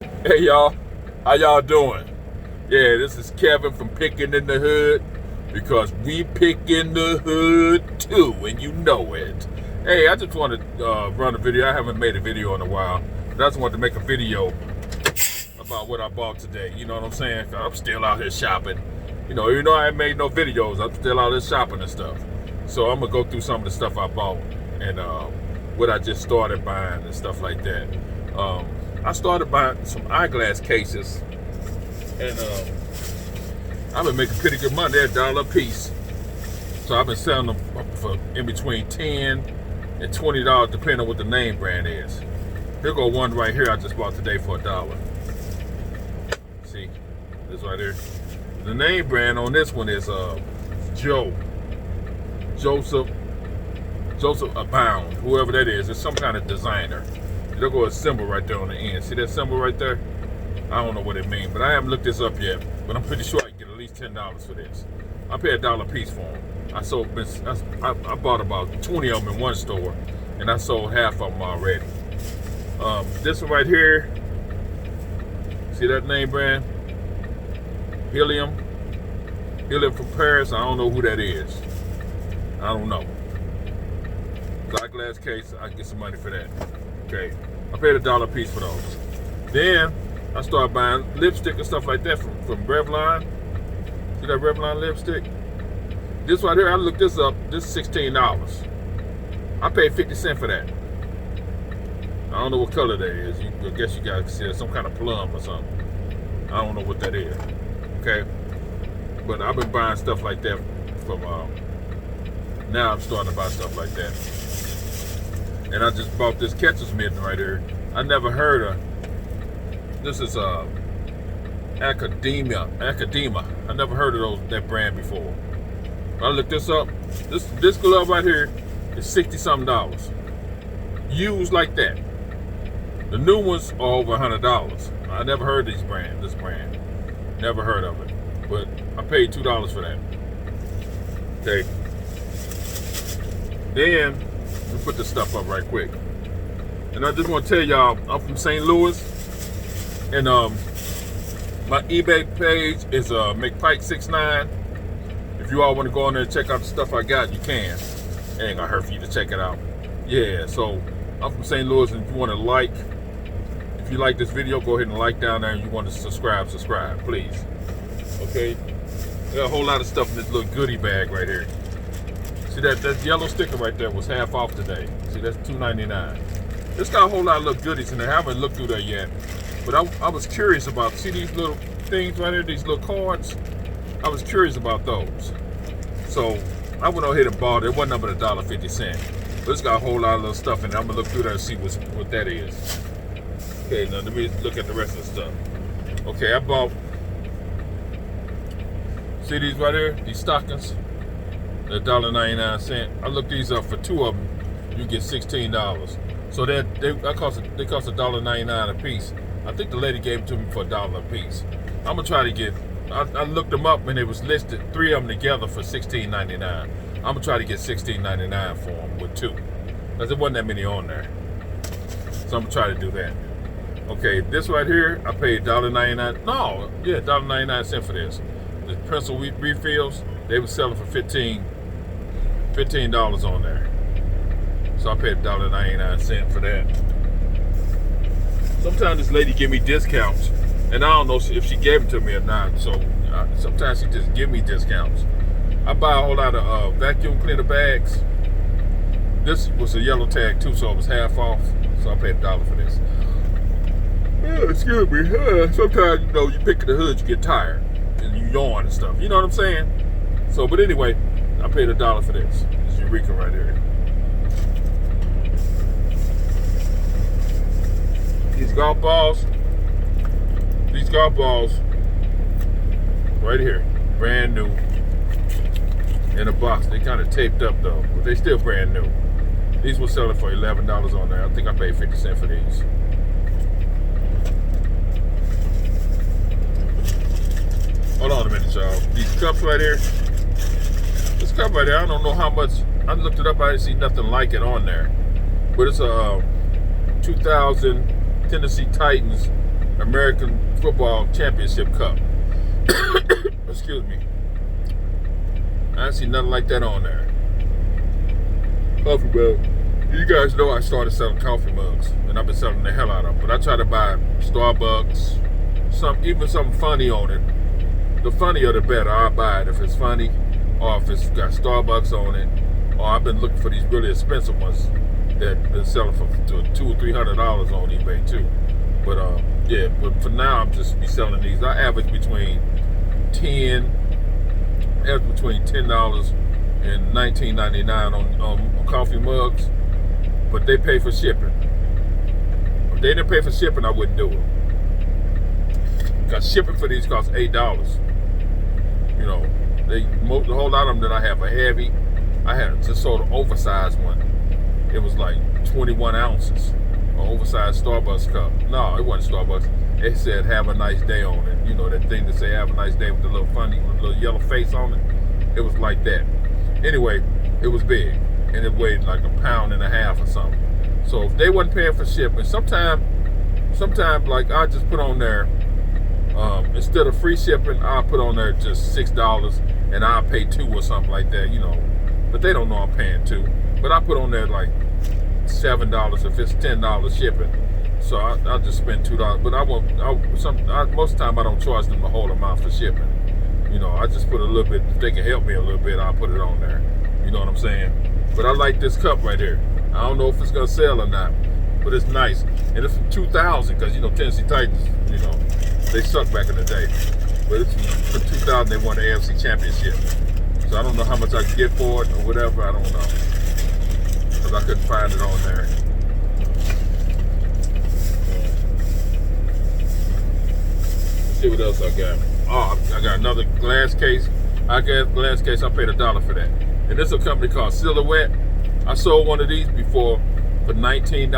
Hey y'all, how y'all doing? Yeah, this is Kevin from Pickin in the Hood, because we pick in the hood too, and you know it. Hey, I just want to run a video. I haven't made a video in a while, but I just wanted to make a video about what I bought today. You know what I'm saying? I'm still out here shopping. You know, even though I ain't made no videos, I'm still out here shopping and stuff. So I'm gonna go through some of the stuff I bought and what I just started buying and stuff like that. I started buying some eyeglass cases, and I've been making pretty good money. They're $1 a piece. So I've been selling them for in between $10 and $20, depending on what the name brand is. Here go one right here I just bought today for $1. See, this right here. The name brand on this one is Joseph Abound, whoever that is. It's some kind of designer. There go a symbol right there on the end. See that symbol right there? I don't know what it means, but I haven't looked this up yet. But I'm pretty sure I can get at least $10 for this. I paid $1 a piece for them. I bought about 20 of them in one store, and I sold half of them already. This one right here, see that name brand? Helium from Paris. I don't know who that is. I don't know. Eyeglass case, I can get some money for that. Okay, I paid $1 a piece for those. Then I started buying lipstick and stuff like that from Revlon. See that Revlon lipstick? This right here, I looked this up. This is $16. I paid 50 cents for that. I don't know what color that is. I guess you guys can see it. Some kind of plum or something. I don't know what that is. Okay, but I've been buying stuff like that from. Now I'm starting to buy stuff like that. And I just bought this catcher's mitten right here. I never heard of. This is Academia. I never heard of that brand before. I looked this up. This glove right here is $60-something. Used like that. The new ones are over $100. I never heard of this brand. Never heard of it. But I paid $2 for that. Okay. Then let me put this stuff up right quick. And I just want to tell y'all, I'm from St. Louis, and my eBay page is McPike69. If you all want to go on there and check out the stuff I got, you can. It ain't gonna hurt for you to check it out. Yeah, so I'm from St. Louis, and if you want to if you like this video, go ahead and like down there, and you want to subscribe, please. Okay? Got a whole lot of stuff in this little goodie bag right here. See that yellow sticker right there was half off today. See, that's $2.99. It's got a whole lot of little goodies in there. I haven't looked through there yet. But I was curious about, see these little things right here, these little cards? I was curious about those. So I went ahead and bought it. It wasn't but $1.50. But it's got a whole lot of little stuff in there. I'm gonna look through there and see what that is. Okay, now let me look at the rest of the stuff. Okay, I bought, see these right here, these stockings? They're $1.99. I looked these up. For two of them, you get $16. So they cost $1.99 a piece. I think the lady gave it to me for $1 a piece. I'm gonna try to get. I looked them up and it was listed 3 of them together for $16.99. I'm gonna try to get $16.99 for them with 2, because there wasn't that many on there. So I'm gonna try to do that. Okay, this right here, I paid $1.99. No, yeah, $1.99 for this. The pencil refills, they were selling for $15 on there. So I paid $1.99 for that. Sometimes this lady give me discounts, and I don't know if she gave it to me or not. So sometimes she just give me discounts. I buy a whole lot of vacuum cleaner bags. This was a yellow tag too, so it was half off. So I paid $1 for this. Excuse me. Sometimes, you know, you pick the hood, you get tired and you yawn and stuff. You know what I'm saying? So, but anyway, I paid $1 for this. This is Eureka right here. These golf balls right here, brand new in a box. They kind of taped up though, but they still brand new. These were selling for $11 on there. I think I paid 50 cents for these. Hold on a minute, y'all. These cups right here. This cup right there, I don't know how much. I looked it up. I didn't see nothing like it on there. But it's a 2000 Tennessee Titans American Football Championship Cup. Excuse me. I didn't see nothing like that on there. Coffee mug. You guys know I started selling coffee mugs, and I've been selling the hell out of them. But I try to buy Starbucks, even something funny on it. The funnier the better. I'll buy it if it's funny, or if it's got Starbucks on it. Or I've been looking for these really expensive ones that been selling for $200 or $300 on eBay too. But yeah. But for now, I'm just be selling these. I average between $10 and $19.99 on coffee mugs. But they pay for shipping. If they didn't pay for shipping, I wouldn't do it. Because shipping for these costs $8. You know, the whole lot of them that I have are heavy. I had just sold an oversized one. It was like 21 ounces. An oversized Starbucks cup. No, it wasn't Starbucks. It said "Have a nice day" on it. You know that thing that say "Have a nice day" with the little funny, with the little yellow face on it. It was like that. Anyway, it was big. And it weighed like 1.5 pounds or something. So if they wasn't paying for shipping, sometimes like I just put on there, instead of free shipping, I'll put on there just $6 and I'll pay $2 or something like that, you know. But they don't know I'm paying $2. But I put on there like $7 if it's $10 shipping. So I'll just spend $2. But most of the time I don't charge them the whole amount for shipping. You know, I just put a little bit. If they can help me a little bit, I'll put it on there. You know what I'm saying? But I like this cup right here. I don't know if it's gonna sell or not, but it's nice. And it's from 2000, because you know Tennessee Titans, you know, they sucked back in the day. But it's from 2000. They won the AFC Championship. So I don't know how much I can get for it or whatever. I don't know, because I couldn't find it on there. Let's see what else I got. Oh, I got another glass case. I paid $1 for that. And this is a company called Silhouette. I sold one of these before for $19.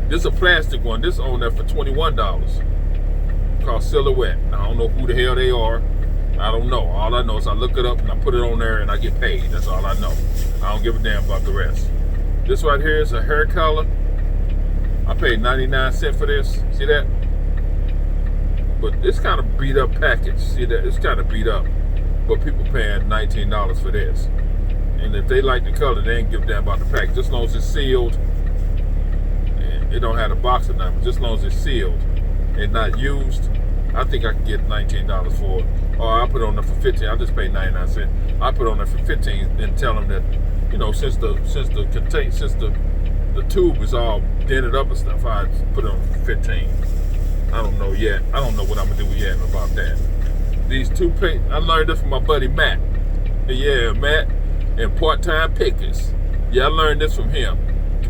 This is a plastic one. This is on there for $21. Called Silhouette. I don't know who the hell they are. I don't know. All I know is I look it up and I put it on there and I get paid. That's all I know. I don't give a damn about the rest. This right here is a hair color. I paid 99 cents for this. See that? But it's kind of beat up package. See that? It's kind of beat up. But people paying $19 for this. And if they like the color, they ain't give a damn about the package. Just as long as it's sealed, and it don't have a box or nothing, just as long as it's sealed and not used, I think I can get $19 for it. Or I'll put it on there for $15. I'll just pay 99 cents. I'll put it on there for $15 and tell them that, you know, since the tube is all dented up and stuff, I put it on for $15. I don't know yet. I don't know what I'm gonna do yet about that. These toothpaste, I learned this from my buddy Matt. Yeah, Matt and Part-Time Pickers. Yeah, I learned this from him.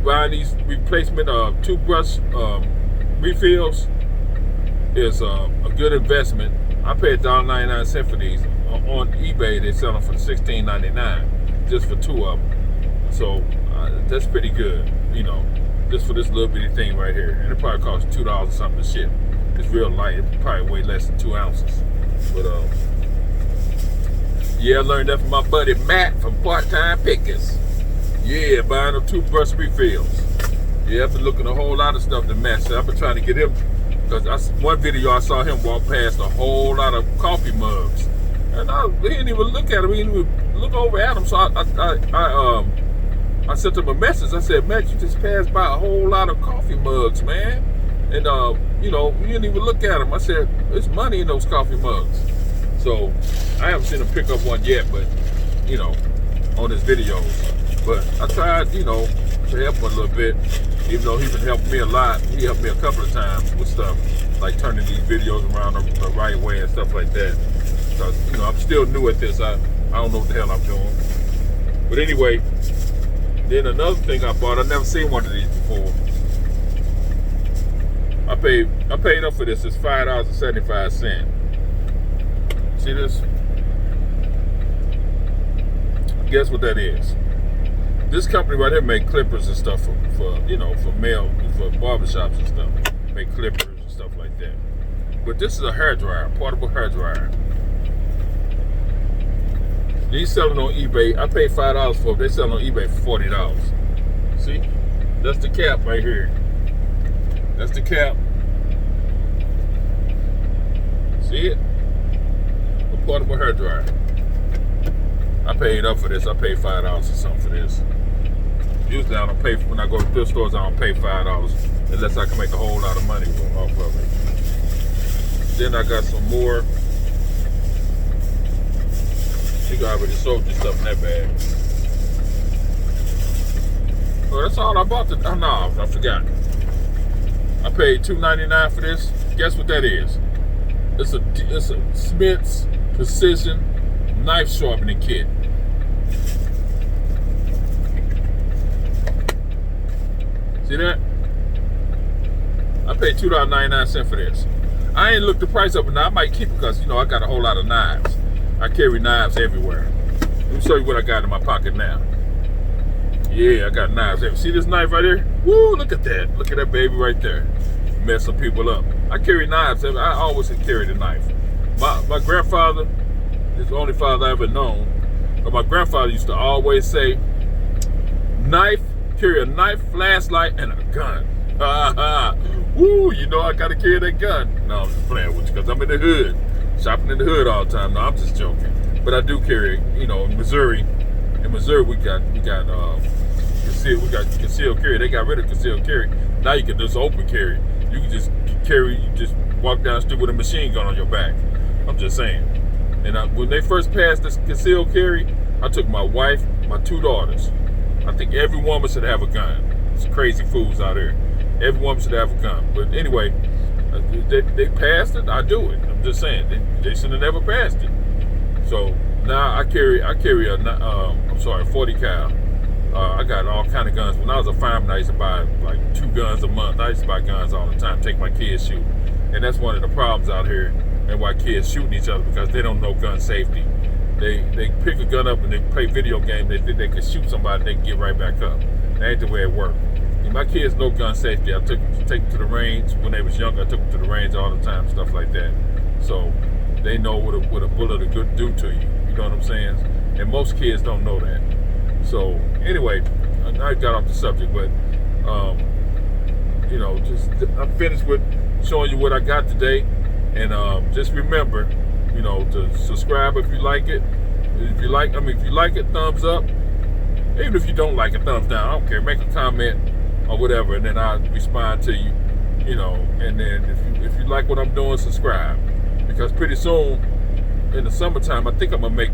Buying these replacement toothbrush refills is a good investment. I paid $1.99 for these. On eBay, they sell them for $16.99 just for 2 of them. So that's pretty good, you know, just for this little bitty thing right here. And it probably costs $2 or something to ship. It's real light. It probably weigh less than 2 ounces. But yeah, I learned that from my buddy Matt from Part-Time Pickers. Yeah, buying them toothbrush refills. Yeah, I've been looking at a whole lot of stuff to Matt said. I've been trying to get him, because one video I saw him walk past a whole lot of coffee mugs, and he didn't even look at him. He didn't even look over at him. So I sent him a message. I said, Matt, you just passed by a whole lot of coffee mugs, man. And you know, you didn't even look at him. I said, there's money in those coffee mugs. So I haven't seen him pick up one yet, but you know, on his videos. But I tried, you know, to help him a little bit, even though he's been helping me a lot. He helped me a couple of times with stuff like turning these videos around the right way and stuff like that. Because, you know, I'm still new at this. I don't know what the hell I'm doing. But anyway, then another thing I bought, I've never seen one of these before. I paid up for this. It's $5.75. See this? Guess what that is? This company right here make clippers and stuff for you know, for barbershops and stuff. Make clippers and stuff like that. But this is a hairdryer, portable hairdryer. These selling on eBay. I paid $5 for it. They sell on eBay for $40. See? That's the cap right here. That's the cap. See it? A portable hair dryer. I paid up for this. I paid $5 or something for this. Usually I don't pay when I go to thrift stores. I don't pay $5 unless I can make a whole lot of money off of it. Then I got some more. You already sold you stuff in that bag. Well, that's all I bought. Oh no, I forgot. I paid $2.99 for this. Guess what that is? It's a Smith's Precision Knife Sharpening Kit. See that? I paid $2.99 for this. I ain't looked the price up, and I might keep it because, you know, I got a whole lot of knives. I carry knives everywhere. Let me show you what I got in my pocket now. Yeah, I got knives. See this knife right here? Woo, look at that. Look at that baby right there. Mess some people up. I carry knives. I always carried a knife. My grandfather is the only father I ever known. But my grandfather used to always say, carry a knife, flashlight, and a gun. Woo, you know I gotta carry that gun. No, I'm just playing with you because I'm in the hood. Shopping in the hood all the time. No, I'm just joking. But I do carry, you know, in Missouri. In Missouri, we got concealed carry. They got rid of concealed carry. Now you can just open carry. You can just carry. You just walk down the street with a machine gun on your back. I'm just saying. And when they first passed this concealed carry, I took my wife, my 2 daughters. I think every woman should have a gun. It's crazy fools out here. Every woman should have a gun. But anyway, they passed it. I do it. I'm just saying. They should have never passed it. So now I carry a 40 cal. I got all kind of guns. When I was a fireman, I used to buy like 2 guns a month. I used to buy guns all the time, take my kids shooting. And that's one of the problems out here and why kids shooting each other, because they don't know gun safety. They pick a gun up and they play video games. They think they can shoot somebody and they can get right back up. That ain't the way it works. My kids know gun safety. I take them to the range. When they was younger, I took them to the range all the time, stuff like that. So they know what a bullet could do to you. You know what I'm saying? And most kids don't know that. So anyway, I got off the subject, but you know, I'm finished with showing you what I got today. And just remember, you know, to subscribe if you like it. If you like it, thumbs up. Even if you don't like it, thumbs down. I don't care. Make a comment or whatever, and then I'll respond to you. You know, and then if you like what I'm doing, subscribe, because pretty soon in the summertime, I think I'm gonna make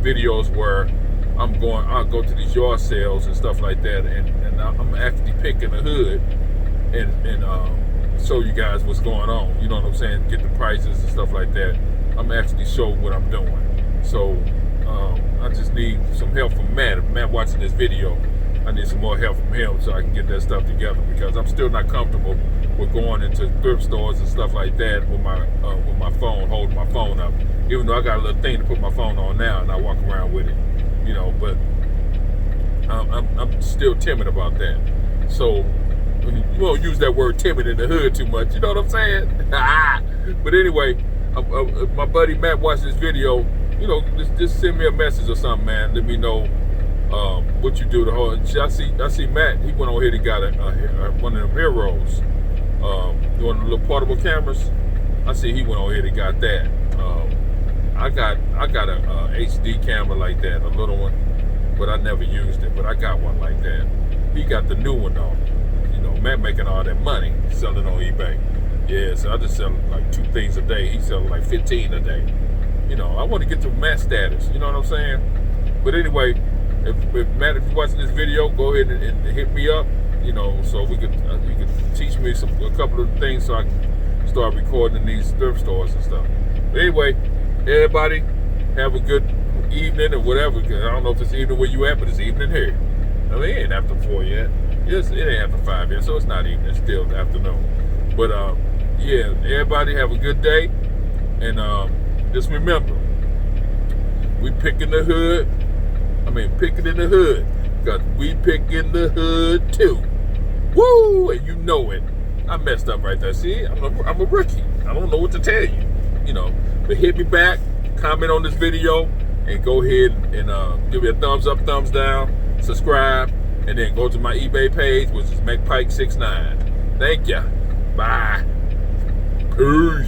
videos where I'll go to these yard sales and stuff like that, and I'm actually picking the hood and show you guys what's going on. You know what I'm saying? Get the prices and stuff like that. I'm actually showing what I'm doing. So I just need some help from Matt. If Matt watching this video, I need some more help from him so I can get that stuff together, because I'm still not comfortable with going into thrift stores and stuff like that with my phone, holding my phone up. Even though I got a little thing to put my phone on now and I walk around with it, you know, but I'm still timid about that. So you won't use that word timid in the hood too much, you know what I'm saying? But anyway, my buddy Matt watched this video. You know, just send me a message or something, man. Let me know what you do. I see Matt. He went over here and got one of them heroes, one of the little portable cameras. I see he went over here and got that. I got a HD camera like that, a little one, but I never used it. But I got one like that. He got the new one though. You know, Matt making all that money selling on eBay. Yeah, so I just sell like 2 things a day. He's selling like 15 a day. You know, I want to get to Matt status. You know what I'm saying? But anyway, if Matt, if you're watching this video, go ahead and hit me up. You know, so you could teach me a couple of things so I can start recording in these thrift stores and stuff. But anyway, everybody have a good evening or whatever. I don't know if it's evening where you at, but it's evening here. I mean, it ain't after 4 yet. It ain't after 5 yet, so it's not evening. It's still afternoon. But yeah, everybody have a good day, and just remember, we picking the hood. Picking in the hood, because we pick in the hood too. Woo! And you know it. I messed up right there. See, I'm a rookie. I don't know what to tell you. You know, but hit me back, comment on this video, and go ahead and give me a thumbs up, thumbs down, subscribe, and then go to my eBay page, which is McPike69. Thank ya. Bye. Peace.